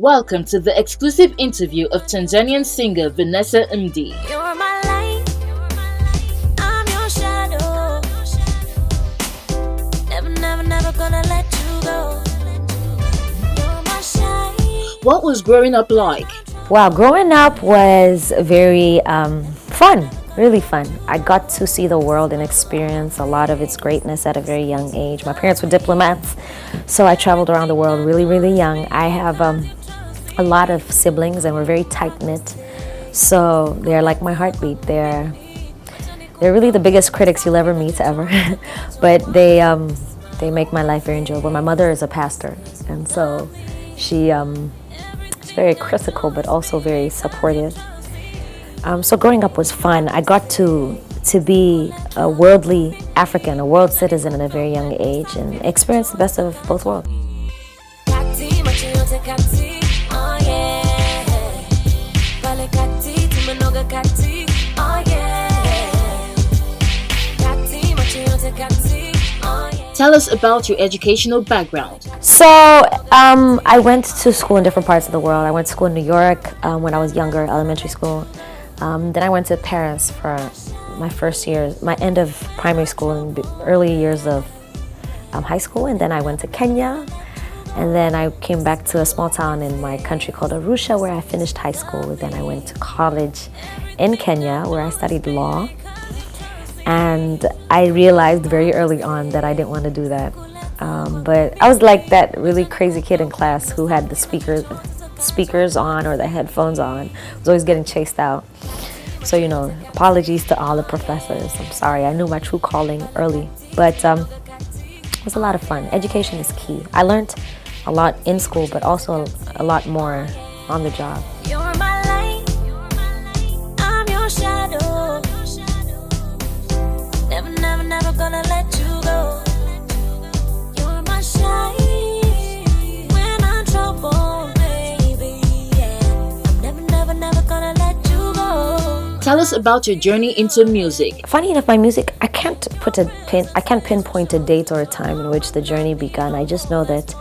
Welcome to the exclusive interview of Tanzanian singer VANESSA MD. You're my light, I'm your shadow. Never gonna let you go. You're my shine. What was growing up like? Wow, growing up was very fun, really fun. I got to see the world and experience a lot of its greatness at a very young age. My parents were diplomats, so I traveled around the world really, really young. I have a lot of siblings and we're very tight-knit, so they're like my heartbeat. They're really the biggest critics you'll ever meet ever. But they make my life very enjoyable. My mother is a pastor, and so she's very critical but also very supportive. So growing up was fun. I got to be a worldly African, a world citizen at a very young age, and experience the best of both worlds. Tell us about your educational background. So I went to school in different parts of the world. I went to school in New York when I was younger, elementary school. Then I went to Paris for my first years, my end of primary school and early years of high school. And then I went to Kenya. And then I came back to a small town in my country called Arusha, where I finished high school. Then I went to college in Kenya, where I studied law. And I realized very early on that I didn't want to do that. But I was like that really crazy kid in class who had the speakers on or the headphones on. I was always getting chased out. So, you know, apologies to all the professors. I'm sorry, I knew my true calling early. But it was a lot of fun. Education is key. I learned a lot in school, but also a lot more on the job. You're my light, I'm your shadow. Never gonna let you go. You're my shine when I'm troubled, baby. Yeah. I'm never gonna let you go. Tell us about your journey into music. Funny enough, my music, I can't pinpoint a date or a time in which the journey began. I just know that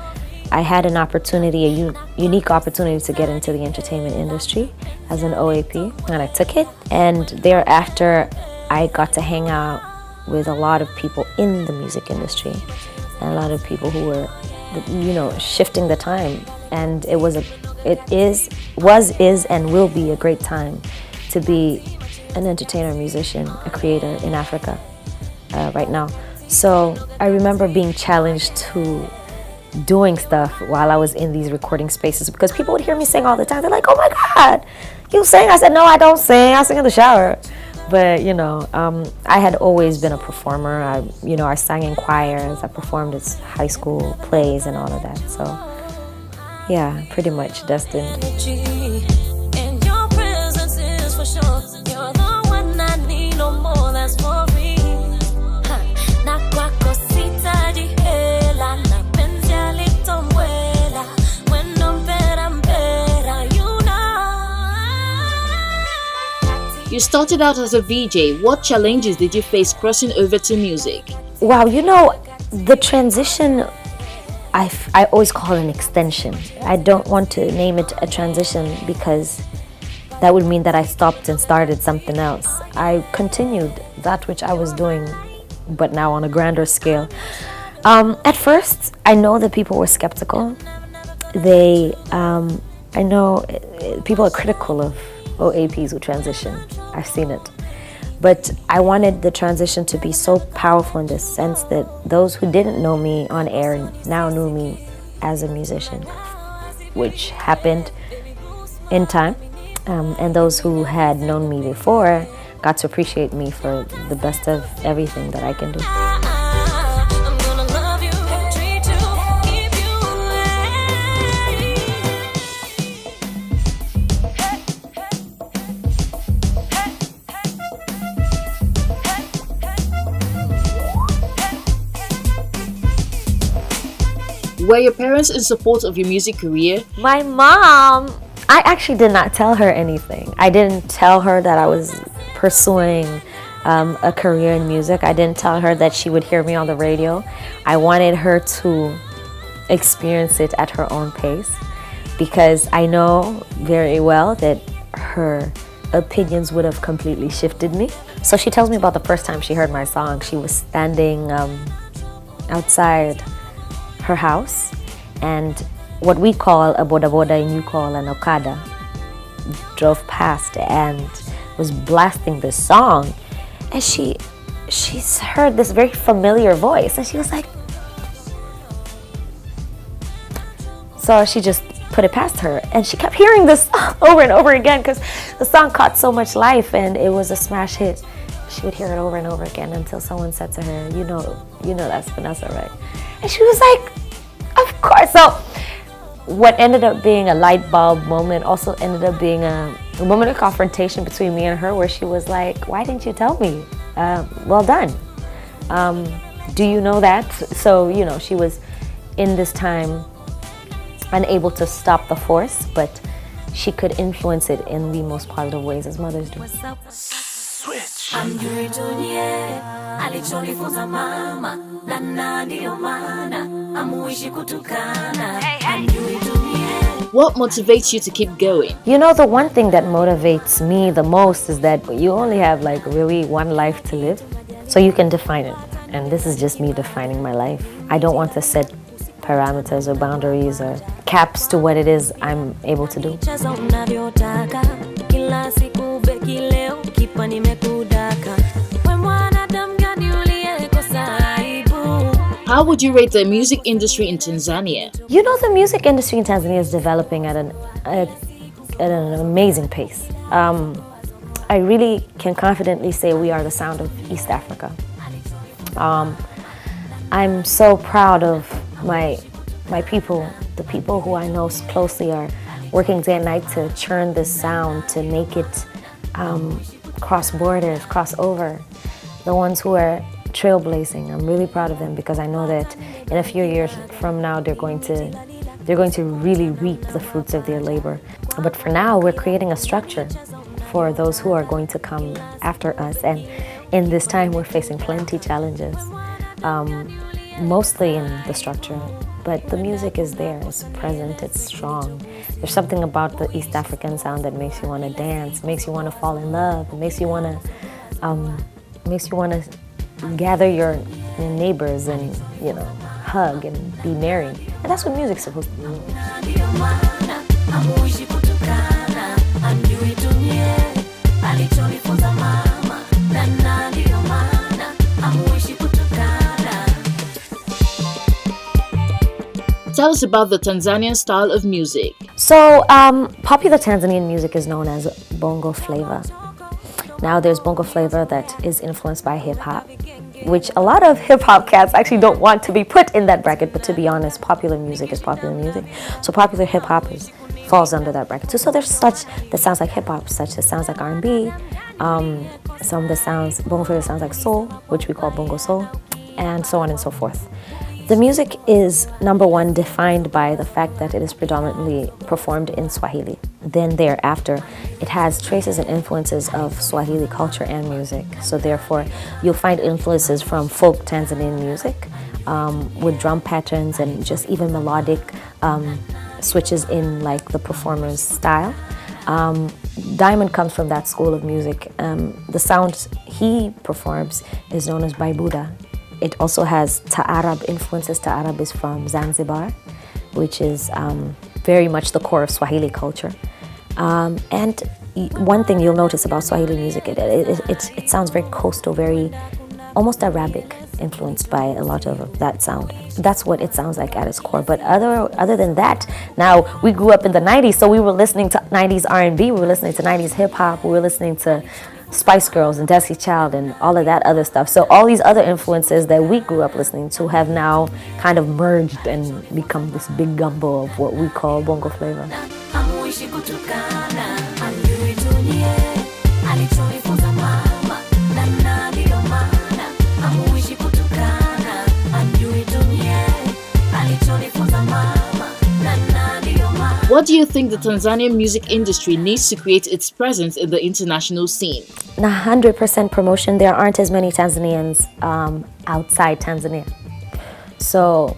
I had an opportunity, a unique opportunity to get into the entertainment industry as an OAP, and I took it. And thereafter, I got to hang out with a lot of people in the music industry and a lot of people who were, you know, shifting the time. And it was, and will be a great time to be an entertainer, musician, a creator in Africa right now. So I remember being challenged to doing stuff while I was in these recording spaces because people would hear me sing all the time. They're like, "Oh my God, you sing?" I said, "No, I don't sing. I sing in the shower." But, you know, I had always been a performer. I sang in choirs. I performed at high school plays and all of that. So, yeah, pretty much destined. And your presence is for sure. You're the one I need, no more, that's for free. Na kwako sitaji hela, na penzi alitomwela. Wendo mpera, you know. You started out as a VJ. What challenges did you face crossing over to music? Wow, you know, the transition, I always call it an extension. I don't want to name it a transition because that would mean that I stopped and started something else. I continued that which I was doing, but now on a grander scale. At first, I know that people were skeptical. I know people are critical of OAPs who transition. I've seen it. But I wanted the transition to be so powerful in the sense that those who didn't know me on air now knew me as a musician, which happened in time. And those who had known me before got to appreciate me for the best of everything that I can do. I'm gonna love you, treat you, keep you Were your parents in support of your music career? My mom, I actually did not tell her anything. I didn't tell her that I was pursuing a career in music. I didn't tell her that she would hear me on the radio. I wanted her to experience it at her own pace. because I know very well that her opinions would have completely shifted me. So she tells me about the first time she heard my song. She was standing outside her house, and what we call a boda boda and you call an okada drove past and was blasting this song, and she's heard this very familiar voice, and she was like, so she just put it past her, and she kept hearing this over and over again because the song caught so much life and it was a smash hit. She would hear it over and over again until someone said to her, you know that's Vanessa, right? And she was like, of course. So what ended up being a light bulb moment also ended up being a moment of confrontation between me and her, where she was like, why didn't you tell me? Well done. Do you know that? So, she was in this time unable to stop the force, but she could influence it in the most positive ways, as mothers do. Switch. What motivates you to keep going? The one thing that motivates me the most is that you only have really one life to live, so you can define it. And this is just me defining my life. I don't want to set parameters or boundaries or caps to what it is I'm able to do. How would you rate the music industry in Tanzania? The music industry in Tanzania is developing at an amazing pace. I really can confidently say we are the sound of East Africa. I'm so proud of my people. The people who I know closely are working day and night to churn this sound, to make it cross borders, cross over. The ones who are trailblazing, I'm really proud of them, because I know that in a few years from now they're going to really reap the fruits of their labor. But for now, we're creating a structure for those who are going to come after us, and in this time we're facing plenty challenges, mostly in the structure, but the music is there, it's present, it's strong. There's something about the East African sound that makes you want to dance, makes you want to fall in love, makes you want to gather your neighbors and hug and be merry, and that's what music's supposed to do. Tell us about the Tanzanian style of music. So, popular Tanzanian music is known as bongo flavor. Now, there's bongo flavor that is influenced by hip-hop, which a lot of hip-hop cats actually don't want to be put in that bracket, but to be honest, popular music is popular music. So popular hip-hop falls under that bracket too. So there's such that sounds like hip-hop, such that sounds like R&B, some that sounds, bongo flavor sounds like soul, which we call bongo soul, and so on and so forth. The music is, number one, defined by the fact that it is predominantly performed in Swahili. Then thereafter, it has traces and influences of Swahili culture and music. So therefore, you'll find influences from folk Tanzanian music with drum patterns and just even melodic switches in the performer's style. Diamond comes from that school of music. The sound he performs is known as Baibuda. It also has Taarab influences. Taarab is from Zanzibar, which is very much the core of Swahili culture. And one thing you'll notice about Swahili music, it sounds very coastal, very almost Arabic, influenced by a lot of that sound. That's what it sounds like at its core. But other than that, now we grew up in the 90s, so we were listening to 90s R&B, we were listening to 90s hip-hop, we were listening to Spice Girls and Destiny's Child and all of that other stuff. So all these other influences that we grew up listening to have now kind of merged and become this big gumbo of what we call bongo flavor. What do you think the Tanzanian music industry needs to create its presence in the international scene? 100% promotion. There aren't as many Tanzanians outside Tanzania. So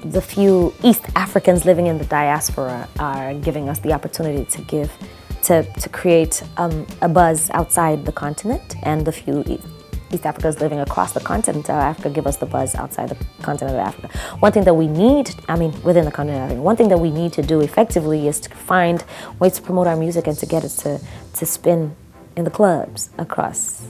the few East Africans living in the diaspora are giving us the opportunity to create a buzz outside the continent, and the few East Africans living across the continent of Africa give us the buzz outside the continent of Africa. One thing that we need, within the continent of Africa, one thing that we need to do effectively is to find ways to promote our music and to get it to spin in the clubs across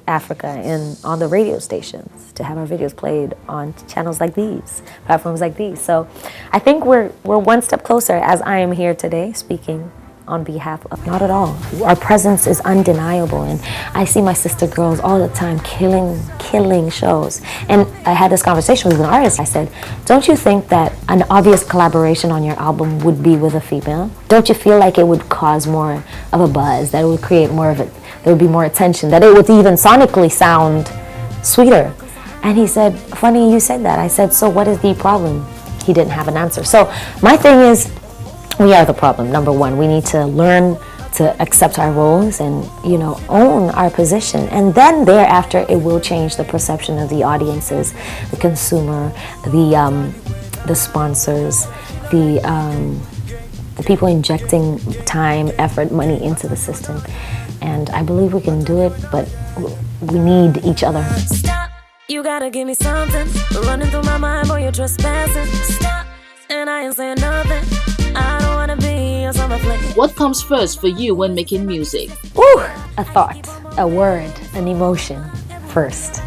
Africa and on the radio stations, to have our videos played on channels like these, platforms like these. So I think we're one step closer, as I am here today speaking on behalf of, not at all. Our presence is undeniable, and I see my sister girls all the time killing shows. And I had this conversation with an artist. I said, don't you think that an obvious collaboration on your album would be with a female? Don't you feel like it would cause more of a buzz, that it would create more of it, there would be more attention, that it would even sonically sound sweeter? And he said, funny you said that. I said, so what is the problem? He didn't have an answer. So my thing is, we are the problem. Number one, we need to learn to accept our roles and, own our position. And then thereafter, it will change the perception of the audiences, the consumer, the sponsors, the people injecting time, effort, money into the system. And I believe we can do it, but we need each other. Stop, you gotta give me something. Running through my mind, boy, you're trespassing. Stop, and I ain't saying nothing. I don't wanna be on summer flame. What comes first for you when making music? Ooh, a thought, a word, an emotion first.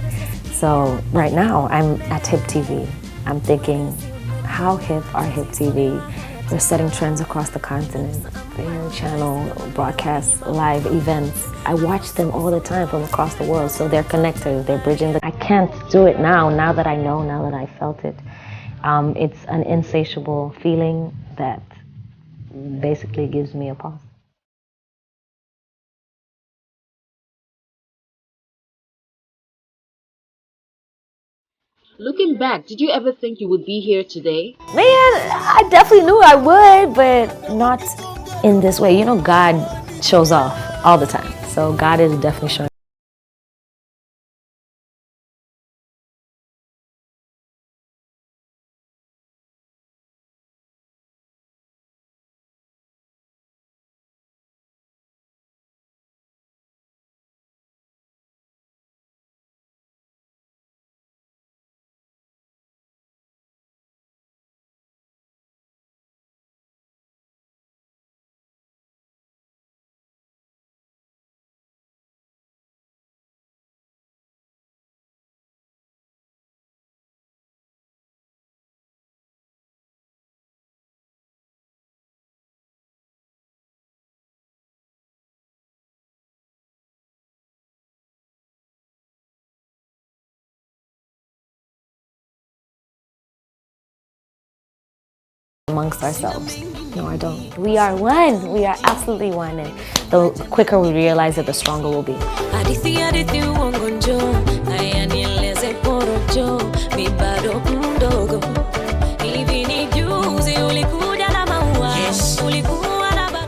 So right now I'm at HipTv. I'm thinking, how hip are HipTv? They're setting trends across the continent. Their channel broadcasts live events. I watch them all the time from across the world, so they're connected, they're bridging I can't do it now that I know, now that I felt it. It's an insatiable feeling that basically gives me a pause. Looking back, did you ever think you would be here today? Man, I definitely knew I would, but not in this way. God shows off all the time. So God is definitely showing. Amongst ourselves. No, I don't. We are one. We are absolutely one. And the quicker we realize it, the stronger we'll be.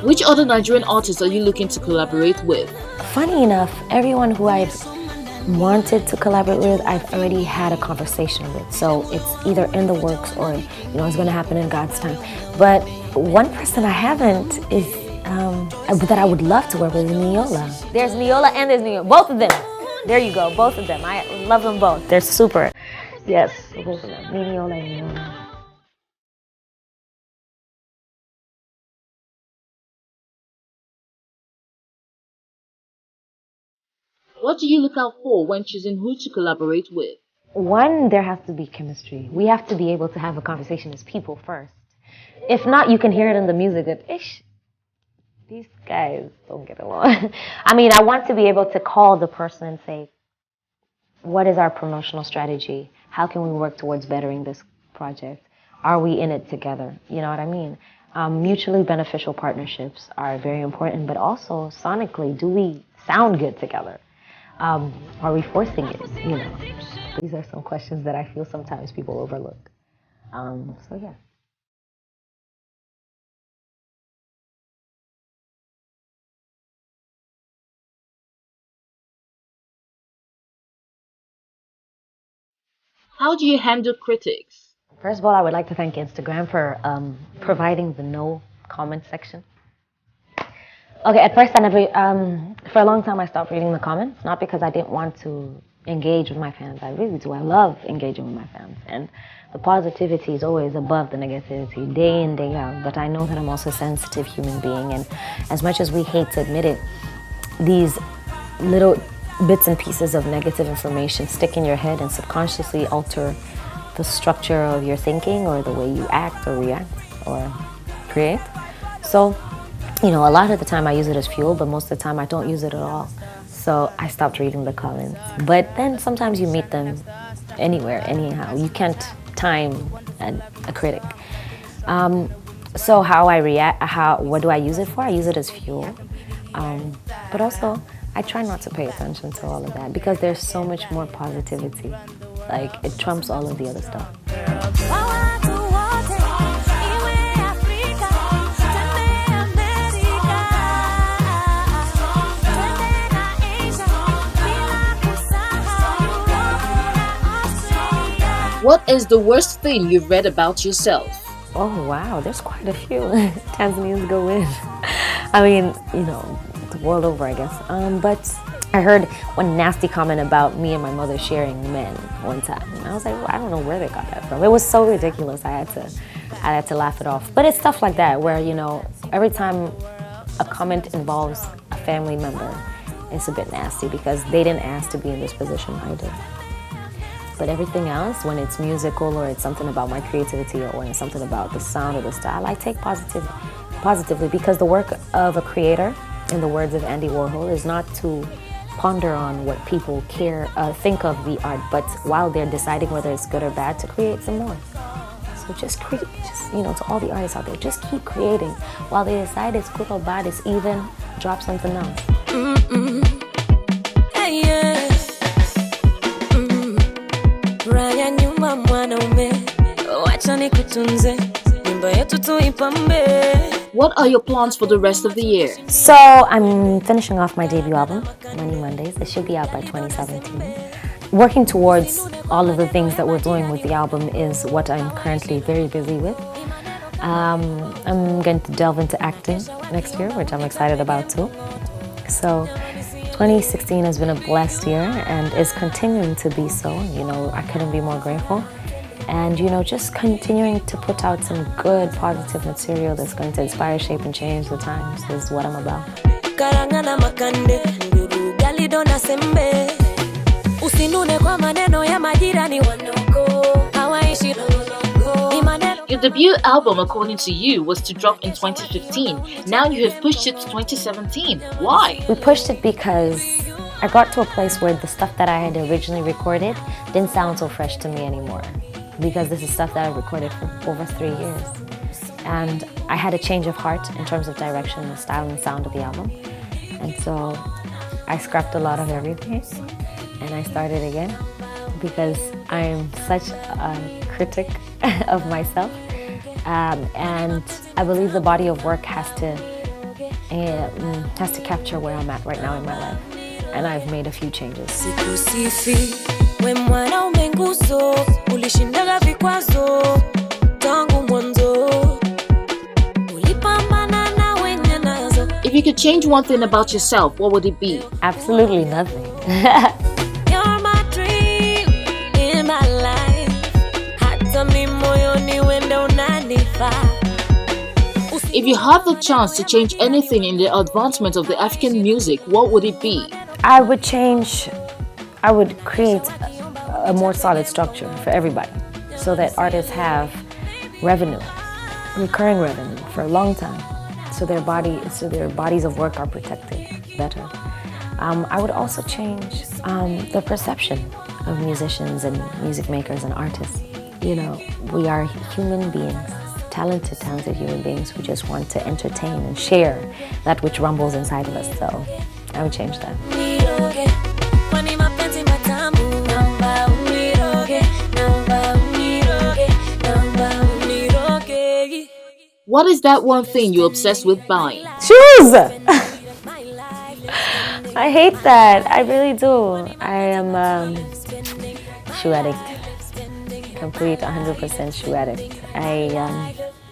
Which other Nigerian artists are you looking to collaborate with? Funny enough, everyone who I've wanted to collaborate with, I've already had a conversation with. So it's either in the works or, it's going to happen in God's time. But one person I haven't is, that I would love to work with is Neola. There's Neola and there's Neola. Both of them. There you go. Both of them. I love them both. They're super. Yes. Both of them. Neola and Neola. What do you look out for when choosing who to collaborate with? One, there has to be chemistry. We have to be able to have a conversation as people first. If not, you can hear it in the music that, these guys don't get along. I want to be able to call the person and say, what is our promotional strategy? How can we work towards bettering this project? Are we in it together? You know what I mean? Mutually beneficial partnerships are very important, but also sonically, do we sound good together? Are we forcing it? These are some questions that I feel sometimes people overlook. So yeah. How do you handle critics? First of all, I would like to thank Instagram for providing the no comment section. Okay, at first for a long time I stopped reading the comments, not because I didn't want to engage with my fans. I really do. I love engaging with my fans. And the positivity is always above the negativity, day in, day out. But I know that I'm also a sensitive human being. And as much as we hate to admit it, these little bits and pieces of negative information stick in your head and subconsciously alter the structure of your thinking or the way you act or react or create. So, a lot of the time I use it as fuel, but most of the time I don't use it at all. So I stopped reading the comments. But then sometimes you meet them anywhere, anyhow. You can't time a critic. So how I react, what do I use it for? I use it as fuel. But also, I try not to pay attention to all of that because there's so much more positivity. Like, it trumps all of the other stuff. What is the worst thing you've read about yourself? Oh, wow, there's quite a few. Tanzanians go in. I mean, the world over, I guess. But I heard one nasty comment about me and my mother sharing men one time. And I was like, well, I don't know where they got that from. It was so ridiculous. I had to laugh it off. But it's stuff like that where, every time a comment involves a family member, it's a bit nasty because they didn't ask to be in this position either. But everything else, when it's musical or it's something about my creativity or when it's something about the sound or the style, I take positively because the work of a creator, in the words of Andy Warhol, is not to ponder on what people think of the art, but while they're deciding whether it's good or bad, to create some more. So just create, to all the artists out there, just keep creating. While they decide it's good or bad, it's even, drop something else. Hey, yeah. What are your plans for the rest of the year? So I'm finishing off my debut album, Money Mondays. It should be out by 2017. Working towards all of the things that we're doing with the album is what I'm currently very busy with. I'm going to delve into acting next year, which I'm excited about too. So 2016 has been a blessed year and is continuing to be so. I couldn't be more grateful. And, just continuing to put out some good, positive material that's going to inspire, shape, and change the times is what I'm about. Your debut album, according to you, was to drop in 2015. Now you have pushed it to 2017. Why? We pushed it because I got to a place where the stuff that I had originally recorded didn't sound so fresh to me anymore. Because this is stuff that I recorded for over 3 years. And I had a change of heart in terms of direction, the style and sound of the album. And so I scrapped a lot of everything and I started again because I'm such a critic of myself. And I believe the body of work has to capture where I'm at right now in my life. And I've made a few changes. If you could change one thing about yourself, what would it be? Absolutely nothing. You're my dream in my life. If you had the chance to change anything in the advancement of the African music, what would it be? I would create a more solid structure for everybody so that artists have revenue, recurring revenue for a long time, so their bodies of work are protected better. I would also change the perception of musicians and music makers and artists. We are human beings, talented human beings who just want to entertain and share that which rumbles inside of us. So I would change that. What is that one thing you're obsessed with buying? Shoes! I hate that. I really do. I am shoe addict. complete 100% shoe addict.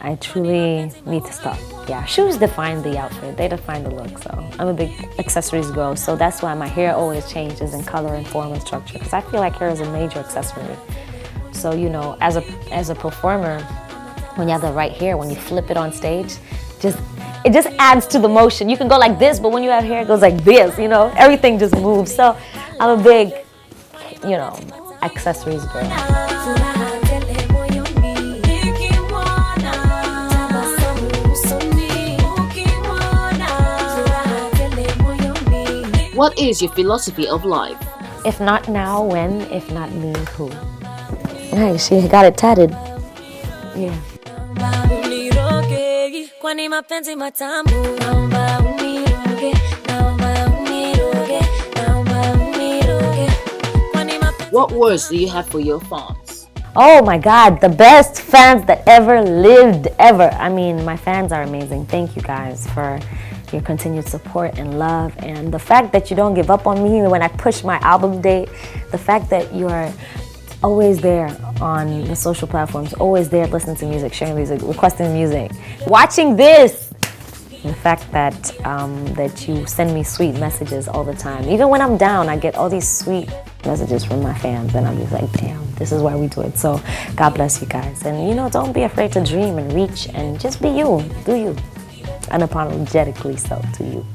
I truly need to stop. Yeah, shoes define the outfit. They define the look. So I'm a big accessories girl. So that's why my hair always changes in color and form and structure, because I feel like hair is a major accessory. So, you know, as a performer, when you have the right hair, when you flip it on stage, it just adds to the motion. You can go like this, but when you have hair, it goes like this, you know, everything just moves. So I'm a big, you know, accessories girl. What is your philosophy of life? If not now, when? If not me, who? Nice, she got it tatted. Yeah. What words do you have for your fans? Oh my God, the best fans that ever lived, ever. I mean, my fans are amazing. Thank you guys for your continued support and love, and the fact that you don't give up on me when I push my album date, the fact that you are always there on the social platforms, always there listening to music, sharing music, requesting music, watching this, and the fact that that you send me sweet messages all the time. Even when I'm down, I get all these sweet messages from my fans, and I'm just like, damn, this is why we do it. So God bless you guys, and you know, don't be afraid to dream and reach, and just be you, do you. Unapologetically so to you.